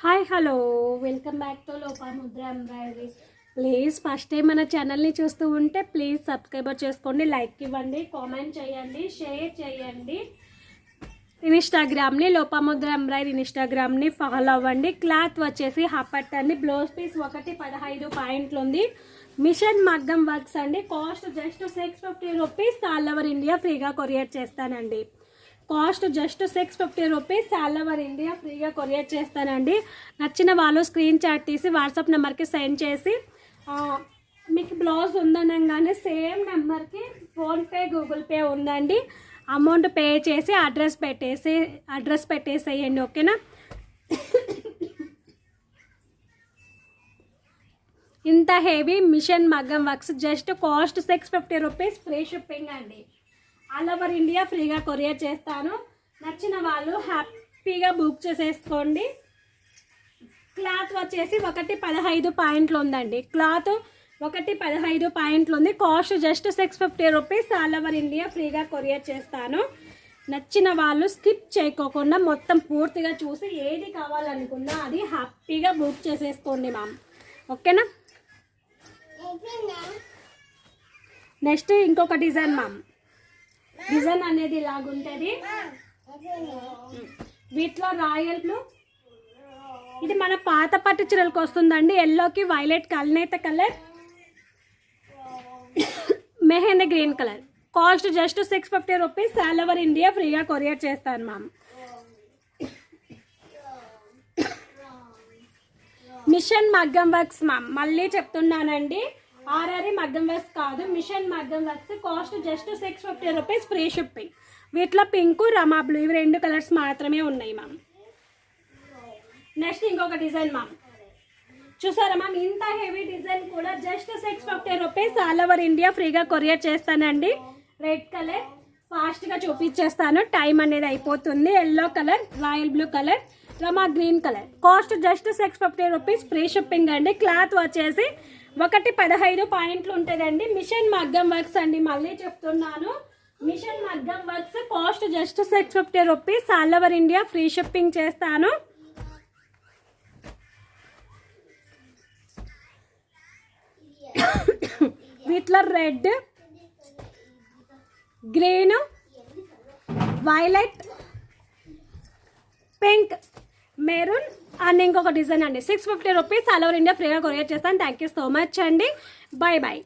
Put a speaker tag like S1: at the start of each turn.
S1: Hi hello welcome back to Lopamudra embroidery. Please first time మన ఛానల్ని చూస్తూ ఉంటే ప్లీజ్ సబ్స్క్రైబర్ చేసుకోండి, లైక్ ఇవ్వండి, కామెంట్ చేయండి, షేర్ చేయండి. ఇన్స్టాగ్రామ్ని లోపాముద్ర ఎంబ్రాయిడరీ ఇన్స్టాగ్రామ్ని ఫాలో అవ్వండి. క్లాత్ వచ్చేసి హాఫ్ అండి, బ్లౌజ్ పీస్ 115 పాయింట్లు ఉంది. మిషన్ మగ్గం వర్క్స్ అండి. Cost just 650 rupees. All over India ఫ్రీగా కొరియర్ చేస్తానండి. Cost just 650 rupees. All over India ఫ్రీగా కొరియర్ చేస్తానండి. నచ్చిన వాళ్ళు స్క్రీన్ చాట్ తీసి వాట్సాప్ నెంబర్కి సెండ్ చేసి మీకు బ్లౌజ్ ఉందనగానే సేమ్ నెంబర్కి ఫోన్పే గూగుల్ పే ఉందండి. అమౌంట్ పే చేసి అడ్రస్ పెట్టేసేయండి, ఓకేనా. ఇంత హెవీ మిషన్ మగ్గం works just cost 650 rupees. Free shipping అండి. ఆల్ ఓవర్ ఇండియా ఫ్రీగా కొరియర్ చేస్తాను. నచ్చిన వాళ్ళు హ్యాపీగా బుక్ చేసేసుకోండి. క్లాత్ వచ్చేసి 115 పాయింట్లు ఉందండి. క్లాత్ 115 పాయింట్లు ఉంది. Cost just 650 rupees. All over India ఫ్రీగా కొరియర్ చేస్తాను. నచ్చిన వాళ్ళు స్కిప్ చేయకోకుండా మొత్తం పూర్తిగా చూసి ఏది కావాలనుకున్నా అది హ్యాపీగా బుక్ చేసేసుకోండి మ్యామ్, ఓకేనా. నెక్స్ట్ ఇంకొక డిజైన్ మ్యామ్. డిజైన్ అనేది ఇలాగుంటుంది. వీటిలో రాయల్ బ్లూ, ఇది మన పాత పట్టు చీరలకు వస్తుందండి. ఎల్లోకి వైలెట్ కల్నేత colour, mehndi green colour. Cost just 650 rupees. All over India ఫ్రీగా కొరియర్ చేస్తాను మ్యామ్. మిషన్ మగ్గం వర్క్స్ మ్యామ్, మళ్ళీ చెప్తున్నానండి, ఆర్ఆర్ఈ మగ్గం వర్క్స్ కాదు, మిషన్ మగ్గం works. Cost just 650 rupees. Free shipping. వీటిలో పింక్, రమా బ్లూ, ఇవి 2 కలర్స్ మాత్రమే ఉన్నాయి మ్యామ్. నెక్స్ట్ ఇంకొక డిజైన్ మ్యామ్, చూసారా మ్యామ్. ఇంత హెవీ డిజైన్ కూడా just 650 rupees. All over India ఫ్రీగా కొరియర్ చేస్తానండి. రెడ్ కలర్ ఫాస్ట్గా చూపించేస్తాను, టైం అనేది అయిపోతుంది. Yellow colour, royal blue colour, రమా green colour. Cost just 650 rupees. Free shipping అండి. క్లాత్ వచ్చేసి 115 పాయింట్లు ఉంటుందండి. మిషన్ మగ్గం వర్క్స్ అండి, మళ్ళీ చెప్తున్నాను, మిషన్ మగ్గం works. Cost just 650 rupees. All over India free shipping చేస్తాను. వీటిలో red, green, violet, pink, maroon and ఇంకొక డిజైన్ అండి. 650 రూపీస్. ఆల్ ఓవర్ ఇండియా ఫ్రీగా కొరియర్ చేస్తాను. థ్యాంక్ యూ సో మచ్ అండి. Bye bye.